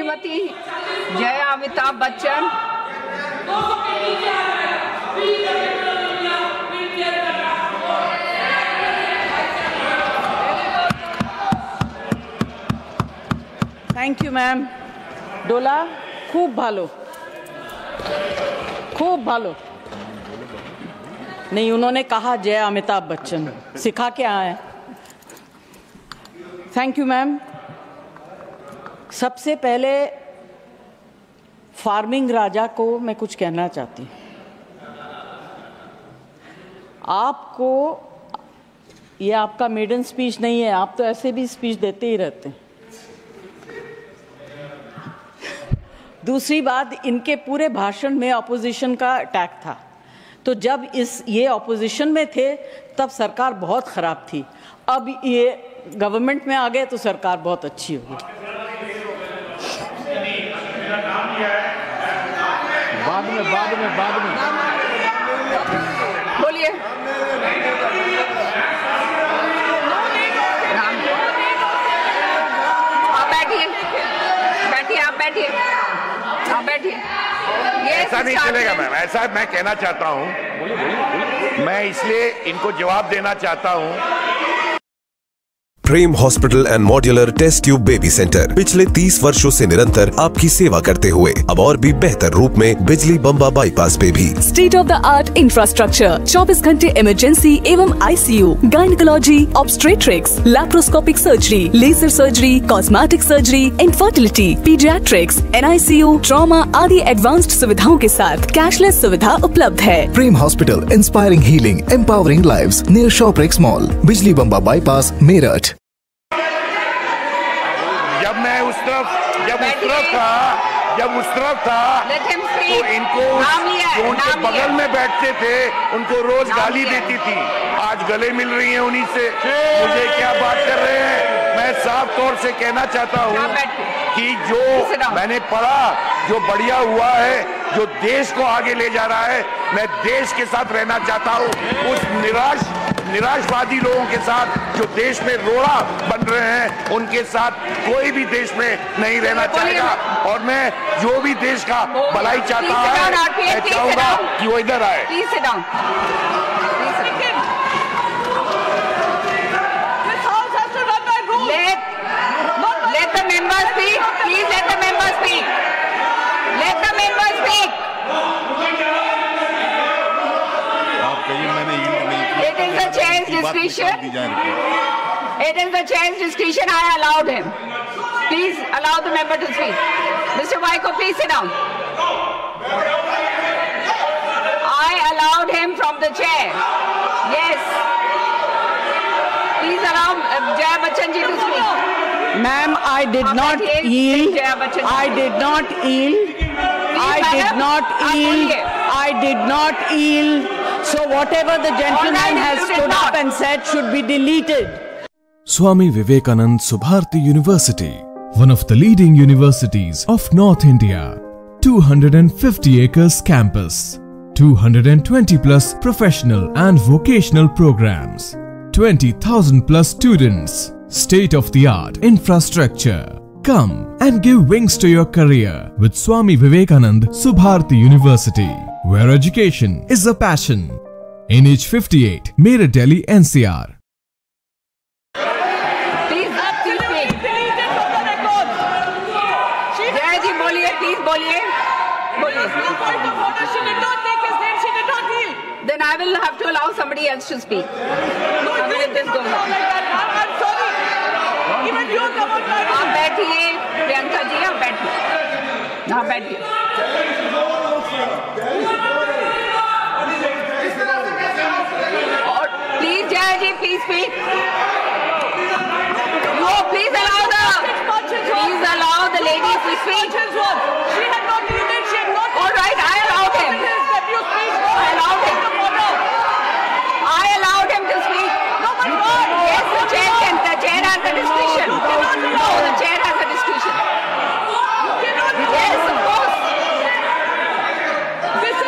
Shrimati Jaya Amitabh Bachchan. Thank you ma'am. डोला खूब भालो, खूब भालो। नहीं, उन्होंने कहा जया अमिताभ बच्चन, सिखा के आए। Thank you ma'am. सबसे पहले फार्मिंग राजा को मैं कुछ कहना चाहती हूँ। आपको, ये आपका मेडन स्पीच नहीं है, आप तो ऐसे भी स्पीच देते ही रहते हैं। दूसरी बात, इनके पूरे भाषण में अपोजिशन का अटैक था, तो जब ये अपोजिशन में थे तब सरकार बहुत ख़राब थी। अब ये गवर्नमेंट में आ गए तो सरकार बहुत अच्छी होगी। बाद में बोलिए। आप बैठिए, आप बैठिए, आप बैठिए। ऐसा नहीं चलेगा मैम, ऐसा मैं कहना चाहता हूं, मैं इसलिए इनको जवाब देना चाहता हूं। Prem hospital and modular test tube baby centre पिछले 30 वर्षों से निरंतर आपकी सेवा करते हुए अब और भी बेहतर रूप में बिजली बम्बा बाईपास पे भी। State of the art infrastructure, 24 घंटे इमरजेंसी एवं ICU, gynaecology, obstetrics, laparoscopic surgery, laser surgery, cosmetic surgery, infertility, paediatrics, NICU, trauma आदि एडवांस्ड सुविधाओं के साथ कैशलेस सुविधा उपलब्ध है। Prem hospital, inspiring healing, empowering lives, near Shoprix mall, Bijli Bamba bypass, Meerut. जब उस तरफ था तो इनको जो उनके बगल में बैठते थे उनको रोज गाली देती थी, आज गले मिल रही हैं उन्हीं से। मुझे क्या बात कर रहे हैं? मैं साफ तौर से कहना चाहता हूँ कि जो मैंने पढ़ा, जो बढ़िया हुआ है, जो देश को आगे ले जा रहा है, मैं देश के साथ रहना चाहता हूँ। उस निराशवादी लोगों के साथ जो देश में रोड़ा बन रहे हैं, उनके साथ कोई भी देश में नहीं रहना चाहेगा। और मैं जो भी देश का भलाई चाहता है, मैं चाहूंगा कि वो इधर आए। Let the members speak. Please let the members speak. Let the members speak. It is the chair's discretion. It is the chair's discretion. I allowed him. Please allow the member to speak. Mr. Waiko, please sit down. I allowed him from the chair. Yes. Please allow Jaya Bachchan ji to speak. Ma'am, I did not yield. I did not yield. I did not yield. I did not yield. So whatever the gentleman has stood up and said should be deleted. Swami Vivekanand Subharti University, one of the leading universities of North India. 250 acres campus, 220 plus professional and vocational programs, 20,000 plus students, state-of-the-art infrastructure. Come and give wings to your career with Swami Vivekanand Subharti University, where education is a passion. NH 58, Meerut, Delhi, NCR. Then I will have to allow somebody else to speak. This goes on. I'm sorry. Even you come on. आप बैठिए, प्रियंका जी, आप बैठिए। आप बैठिए। और please Jaya ji, please speak. No, please allow the lady to speak. She had not muted. She had not. All right, I allowed him. I allowed him to speak. No, but what? Yes, the chair can. The chair has the discretion. No, the chair has the discretion. Yes, of course.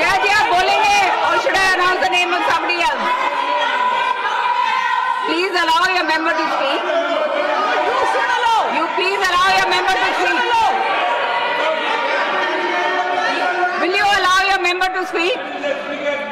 Jaya ji, आप बोलेंगे, or should I announce the name of somebody else? Please allow your member to speak. You should allow. You please allow your member to speak. to speak.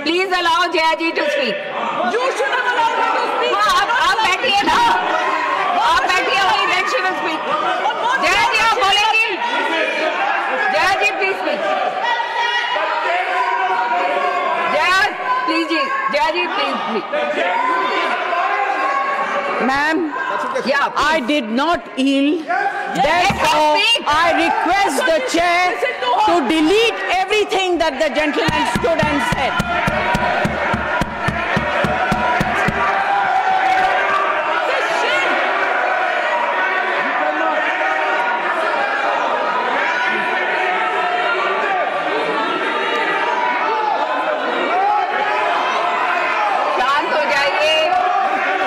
Please allow Jaya ji to speak. You should have allowed her to speak. आप बैठिए ना, आप बैठिए, वही then she will speak. Jaya जी आप बोलेंगी? जया जी please speak. Jaya please ji, Jaya ji please speak. Ma'am, Yeah, I did not yield. Therefore, I request the chair to delete everything that the gentleman stood and said. शांत हो जाइए,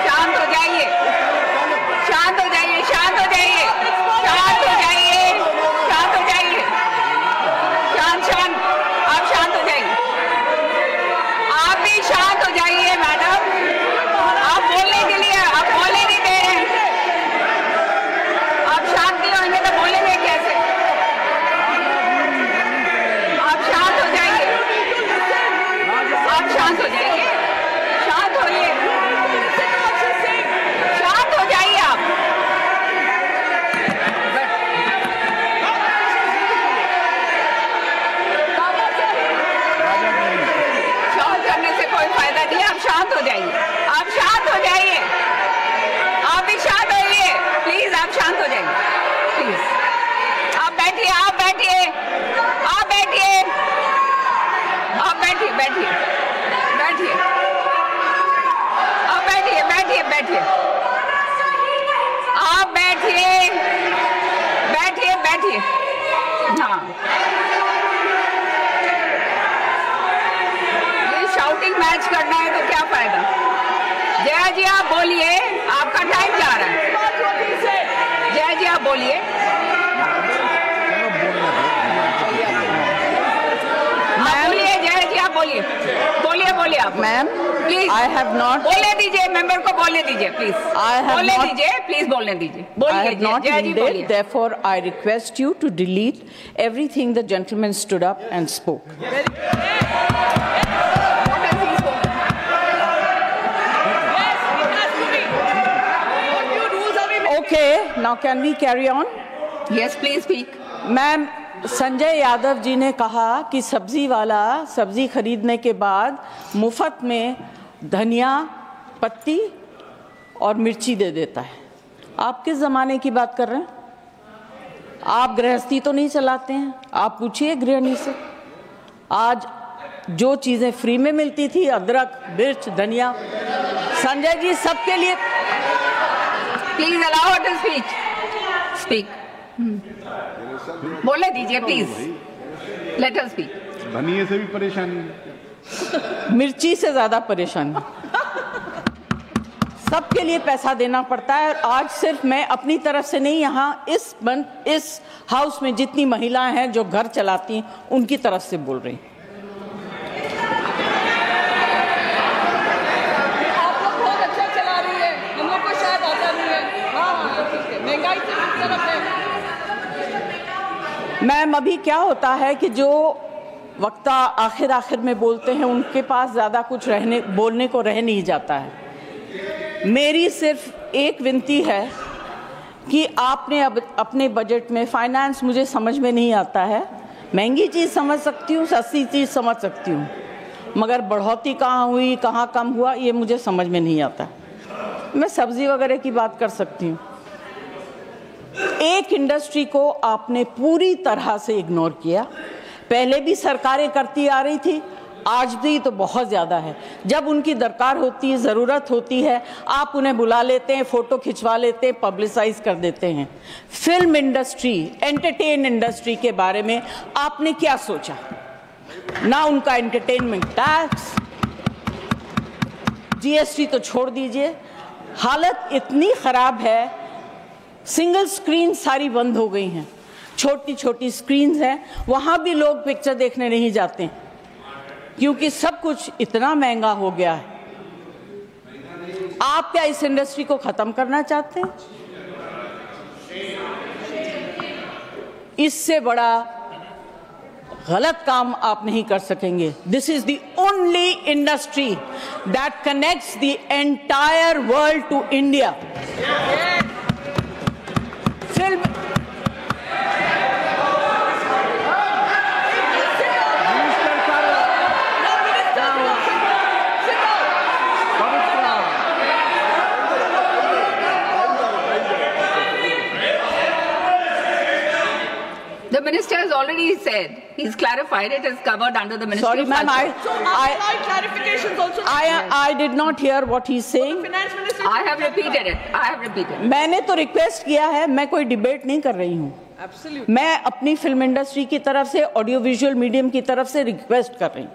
शांत हो जाइए, शांत हो जाइए, शांत हो जाइए, शांत हो जाइए, शांत हो जाइए, शांत शांत, आप शांत हो जाइए, आप भी शांत हो जाइए मैडम, आप बोलने के लिए, आप बोलने नहीं दे रहे हैं, आप शांत नहीं होंगे तो बोलेंगे कैसे? आप शांत हो जाइए, आप शांत हो जाइए, शांत होइए, शांत हो जाइए आप। शांत करने से कोई फायदा नहीं है, आप शांत हो जाइए, आप शांत हो जाइए, आप भी शांत होइए, प्लीज आप शांत हो जाइए, प्लीज आप बैठिए, आप बैठिए, आप बैठिए, आप बैठिए, बैठिए, बैठिए, आप बैठिए, बैठिए, बैठिए, आप बैठिए, बैठिए, बैठिए, हाँ, ये शाउटिंग मैच करना है तो क्या फायदा? जया जी आप बोलिए, आपका टाइम जा रहा है, जया जी आप बोलिए। आप बोलिए जया जी, आप बोलिए, बोलिए, बोलिए आप। Ma'am, please I have not. बोलने दीजिए, मेंबर को बोलने दीजिए, प्लीज I have बोलने not- दीजिए, प्लीज बोलने दीजिए, I बोलिए have not Jaya ji, yielded. बोलिए। Therefore, I request you to delete everything the gentleman stood up and spoke. Okay, now can we carry on? Yes, please speak. Ma'am, Sanjay Yadav ji ने कहा कि सब्जी वाला सब्जी खरीदने के बाद मुफ्त में धनिया पत्ती और मिर्ची दे देता है। आप किस जमाने की बात कर रहे हैं? आप गृहस्थी तो नहीं चलाते हैं? आप पूछिए गृहिणी से। आज जो चीजें फ्री में मिलती थी, अदरक, मिर्च, धनिया, संजय जी सबके लिए। Please allow her to speak, speak, बोलने दीजिए प्लीज, लेट अस स्पीक। धनिये से भी परेशानी, मिर्ची से ज्यादा परेशानी, सबके लिए पैसा देना पड़ता है। और आज सिर्फ मैं अपनी तरफ से नहीं, यहाँ इस हाउस में जितनी महिलाएं हैं जो घर चलाती हैं उनकी तरफ से बोल रही हूँ। आप लोग बहुत अच्छा चला रही है, हम लोग को शायद आता नहीं है। हाँ, ठीक है, महंगाई से किस तरफ है? मैम, अभी क्या होता है कि जो वक्ता आखिर में बोलते हैं उनके पास ज़्यादा कुछ बोलने को रह नहीं जाता है। मेरी सिर्फ एक विनती है कि आपने अब अपने बजट में, फाइनेंस मुझे समझ में नहीं आता है, महंगी चीज़ समझ सकती हूँ, सस्ती चीज़ समझ सकती हूँ, मगर बढ़ोतरी कहाँ हुई, कहाँ कम हुआ, ये मुझे समझ में नहीं आता। मैं सब्ज़ी वगैरह की बात कर सकती हूँ। एक इंडस्ट्री को आपने पूरी तरह से इग्नोर किया। पहले भी सरकारें करती आ रही थी, आज भी तो बहुत ज़्यादा है। जब उनकी दरकार होती है, ज़रूरत होती है, आप उन्हें बुला लेते हैं, फ़ोटो खिंचवा लेते हैं, पब्लिसाइज कर देते हैं। फिल्म इंडस्ट्री, एंटरटेन इंडस्ट्री के बारे में आपने क्या सोचा? ना उनका एंटरटेनमेंट टैक्स, जीएसटी तो छोड़ दीजिए। हालत इतनी ख़राब है, सिंगल स्क्रीन सारी बंद हो गई हैं, छोटी छोटी स्क्रीन्स हैं, वहाँ भी लोग पिक्चर देखने नहीं जाते हैं क्योंकि सब कुछ इतना महंगा हो गया है। आप क्या इस इंडस्ट्री को ख़त्म करना चाहते हैं? इससे बड़ा गलत काम आप नहीं कर सकेंगे। This is the only industry that connects the entire world to India. Film The minister has already said, he's clarified it is covered under the Ministry of Sorry, ma'am, clarifications also. I did not hear what he's saying. Finance Minister. I have repeated it. I have repeated. मैंने तो request किया है, मैं कोई debate नहीं कर रही हूँ। Absolutely. मैं अपनी फिल्म इंडस्ट्री की तरफ से, ऑडियो विजुअल मीडियम की तरफ से रिक्वेस्ट कर रही हूँ,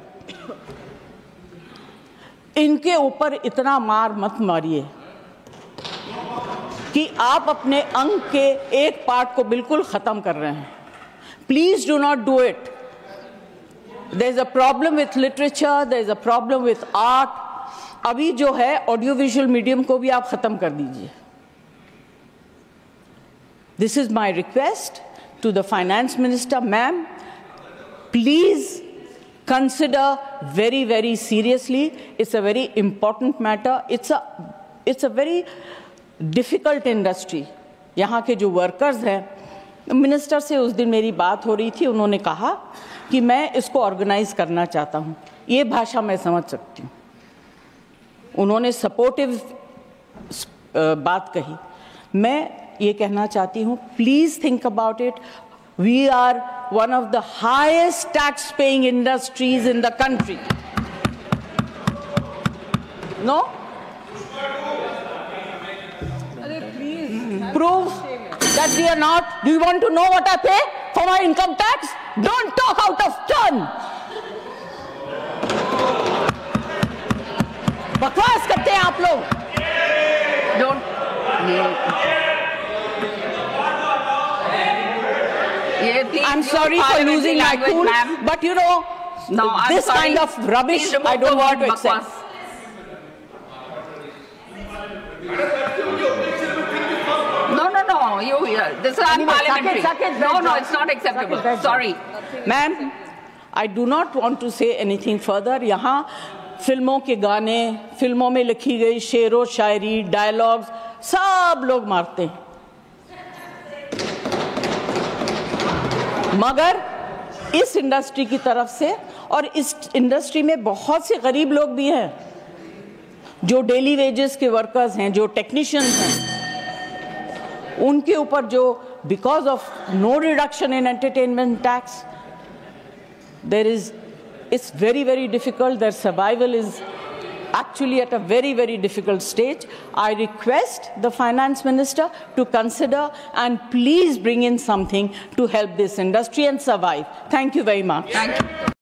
इनके ऊपर इतना मार मत मारिए कि आप अपने अंग के एक पार्ट को बिल्कुल खत्म कर रहे हैं। Please do not do it. There is a problem with literature, there is a problem with art. अभी जो है ऑडियो विजुअल मीडियम को भी आप खत्म कर दीजिए। This is my request to the finance minister, ma'am. Please consider very, very seriously. It's a very important matter. It's a very difficult industry. यहाँ के जो वर्कर्स हैं, मिनिस्टर से उस दिन मेरी बात हो रही थी, उन्होंने कहा कि मैं इसको ऑर्गेनाइज करना चाहता हूँ। ये भाषा मैं समझ सकती हूँ, उन्होंने सपोर्टिव बात कही। मैं ये कहना चाहती हूँ, please think about it. We are one of the highest tax paying industries in the country. No, prove that we are not. Do you want to know what I pay for my income tax? Don't talk out of turn. बकवास करते हैं आप लोग। Don't. I'm sorry for losing my cool, but you know, this kind of rubbish I don't want to accept. No, this is unparliamentary. No, it's not acceptable. Sorry. Ma'am, I do not want to say anything further. यहाँ फिल्मों के गाने, फिल्मों में लिखी गई शेरो शायरी, dialogues सब लोग मारते हैं, मगर इस इंडस्ट्री की तरफ से, और इस इंडस्ट्री में बहुत से गरीब लोग भी हैं जो डेली वेजेस के वर्कर्स हैं, जो टेक्नीशियंस हैं, उनके ऊपर जो because of no reduction in entertainment tax there is, it's very very difficult, their survival is actually at a very, very difficult stage. I request the finance minister to consider and please bring in something to help this industry and survive. Thank you very much. Thank you.